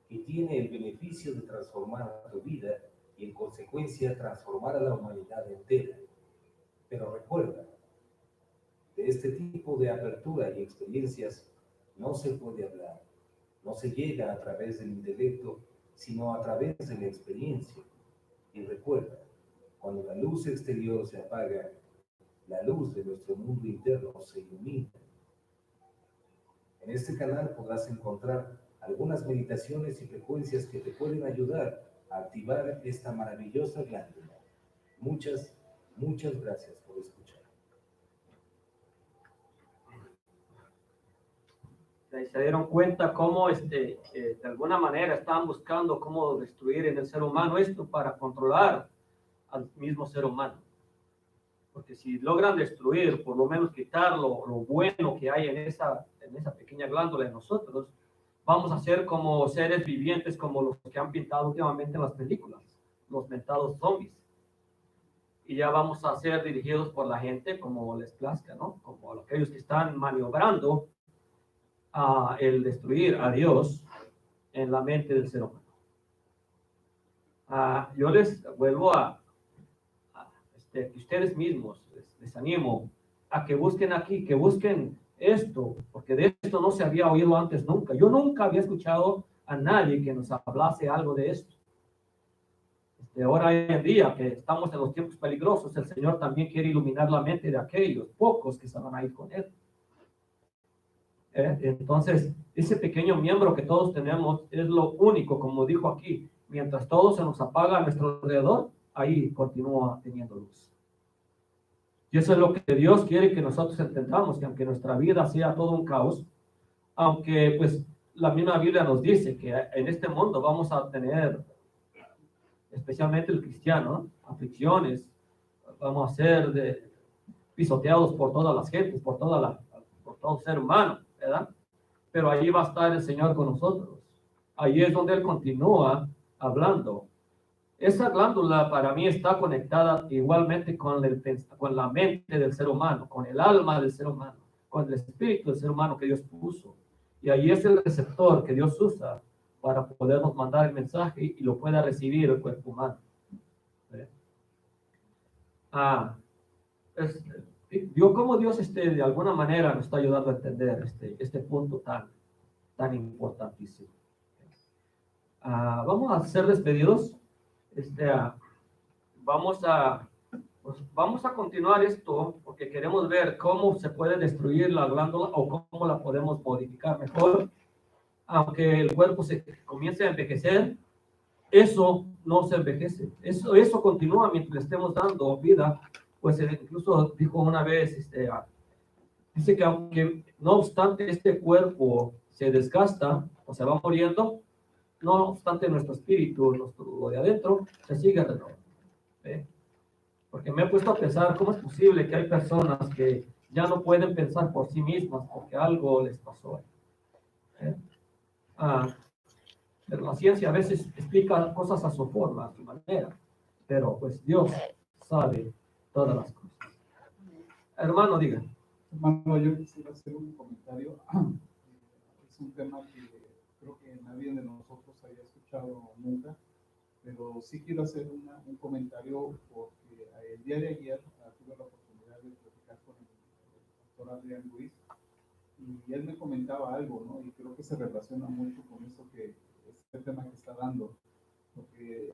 que tiene el beneficio de transformar tu vida y en consecuencia transformar a la humanidad entera. Pero recuerda, de este tipo de apertura y experiencias no se puede hablar, no se llega a través del intelecto, sino a través de la experiencia. Y recuerda, cuando la luz exterior se apaga, la luz de nuestro mundo interno se ilumina. En este canal podrás encontrar algunas meditaciones y frecuencias que te pueden ayudar a activar esta maravillosa glándula. Muchas gracias por escuchar. Se dieron cuenta cómo de alguna manera estaban buscando cómo destruir en el ser humano esto para controlar al mismo ser humano. Porque si logran destruir, por lo menos quitar lo bueno que hay en esa pequeña glándula de nosotros, vamos a ser como seres vivientes como los que han pintado últimamente en las películas, los mentados zombies. Y ya vamos a ser dirigidos por la gente como les plazca, ¿no? Como aquellos que están maniobrando a el destruir a Dios en la mente del ser humano. Yo les vuelvo que ustedes mismos les animo a que busquen aquí, que busquen esto, porque de esto no se había oído antes nunca. Yo nunca había escuchado a nadie que nos hablase algo de esto. ahora hoy en día que estamos en los tiempos peligrosos, el Señor también quiere iluminar la mente de aquellos pocos que se van a ir con Él. Entonces, ese pequeño miembro que todos tenemos es lo único, como dijo aquí, mientras todo se nos apaga a nuestro alrededor, ahí continúa teniendo luz. Y eso es lo que Dios quiere que nosotros entendamos, que aunque nuestra vida sea todo un caos, aunque pues la misma Biblia nos dice que en este mundo vamos a tener, especialmente el cristiano, aflicciones, vamos a ser pisoteados por todas las gentes, por todo ser humano, ¿verdad? Pero allí va a estar el Señor con nosotros. Allí es donde Él continúa hablando. Esa glándula para mí está conectada igualmente con la mente del ser humano, con el alma del ser humano, con el espíritu del ser humano que Dios puso. Y allí es el receptor que Dios usa para podernos mandar el mensaje y lo pueda recibir el cuerpo humano. Dios, cómo Dios de alguna manera nos está ayudando a entender este punto tan importantísimo. Vamos a ser despedidos. Vamos a continuar esto porque queremos ver cómo se puede destruir la glándula o cómo la podemos modificar mejor. Aunque el cuerpo se comience a envejecer, eso no se envejece. Eso continúa mientras estemos dando vida. Pues incluso dijo una vez, dice que aunque no obstante este cuerpo se desgasta o se va muriendo, no obstante nuestro espíritu, lo de adentro, se sigue renovando. Porque me he puesto a pensar cómo es posible que hay personas que ya no pueden pensar por sí mismas porque algo les pasó. Pero la ciencia a veces explica cosas a su forma, a su manera, pero pues Dios sabe todas las cosas. Hermano, diga. Hermano, yo quisiera hacer un comentario. Es un tema que creo que nadie de nosotros haya escuchado nunca, pero sí quiero hacer un comentario porque el día de ayer tuve la oportunidad de platicar con el doctor Adrián Luis y él me comentaba algo, ¿no? Y creo que se relaciona mucho con eso este tema que está dando, porque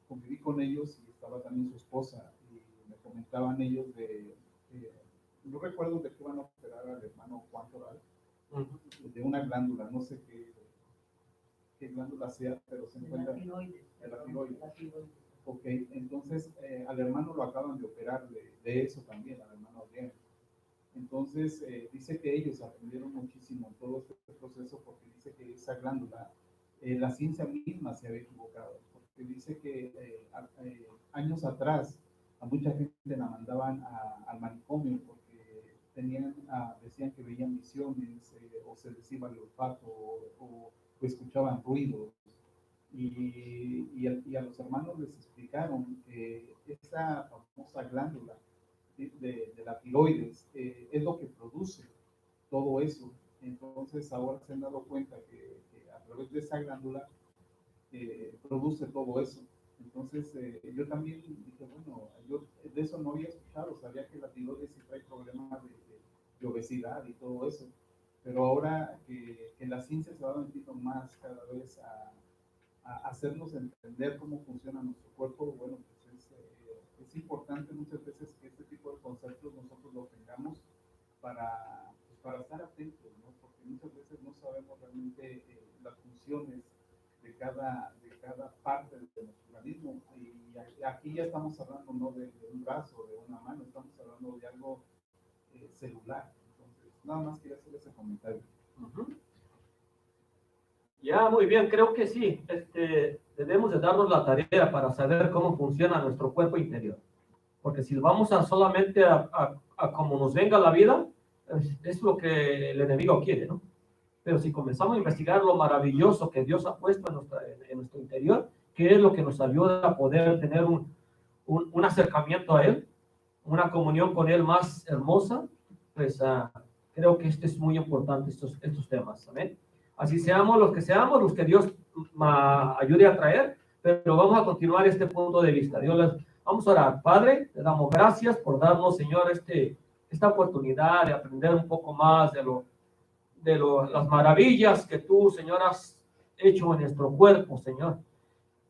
conviví con ellos y estaba también su esposa y me comentaban ellos no recuerdo de qué van a operar al hermano Juan Toral, de una glándula, no sé qué glándula sea, pero se encuentra en la tiroides. Ok, entonces al hermano lo acaban de operar de eso también, al hermano Adrián. Entonces dice que ellos aprendieron muchísimo en todo este proceso porque dice que esa glándula, la ciencia misma se había equivocado, porque dice que años atrás a mucha gente la mandaban al manicomio porque decían que veían visiones o se les iba el olfato o escuchaban ruidos y a los hermanos les explicaron que esa famosa glándula de la tiroides es lo que produce todo eso. Entonces ahora se han dado cuenta que a través de esa glándula produce todo eso. Entonces yo también dije, bueno, yo de eso no había escuchado, sabía que la tiroides sí trae problemas de obesidad y todo eso, pero ahora que la ciencia se va metiendo más cada vez a hacernos entender cómo funciona nuestro cuerpo, bueno, pues es importante muchas veces que este tipo de conceptos nosotros los tengamos para estar atentos, ¿no? Porque muchas veces no sabemos realmente las funciones de cada parte de nuestro organismo. Y aquí ya estamos hablando no de un brazo, de una mano, estamos hablando de algo celular. Entonces, nada más quería hacer ese comentario. Ya, muy bien, creo que sí. Debemos de darnos la tarea para saber cómo funciona nuestro cuerpo interior. Porque si vamos solamente a cómo nos venga la vida, es lo que el enemigo quiere, ¿no? Pero si comenzamos a investigar lo maravilloso que Dios ha puesto en nuestro interior, que es lo que nos ayuda a poder tener un acercamiento a Él, una comunión con Él más hermosa, pues creo que es muy importante estos temas, ¿amén? Así seamos los que Dios ayude a traer, pero vamos a continuar este punto de vista. Vamos a orar. Padre, te damos gracias por darnos, Señor, esta oportunidad de aprender un poco más de las maravillas que tú, Señor, has hecho en nuestro cuerpo, Señor.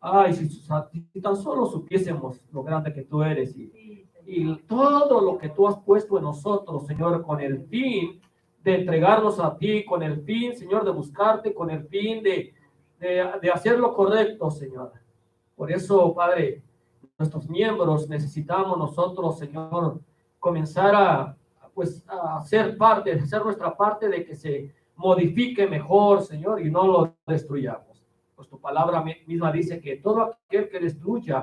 Ay, si tan solo supiésemos lo grande que tú eres y todo lo que tú has puesto en nosotros, Señor, con el fin de entregarnos a ti, con el fin, Señor, de buscarte, con el fin de hacer lo correcto, Señor. Por eso, Padre, nuestros miembros necesitamos nosotros, Señor, comenzar pues, a hacer parte, a hacer nuestra parte de que se modifique mejor, Señor, y no lo destruyamos. Pues tu palabra misma dice que todo aquel que destruya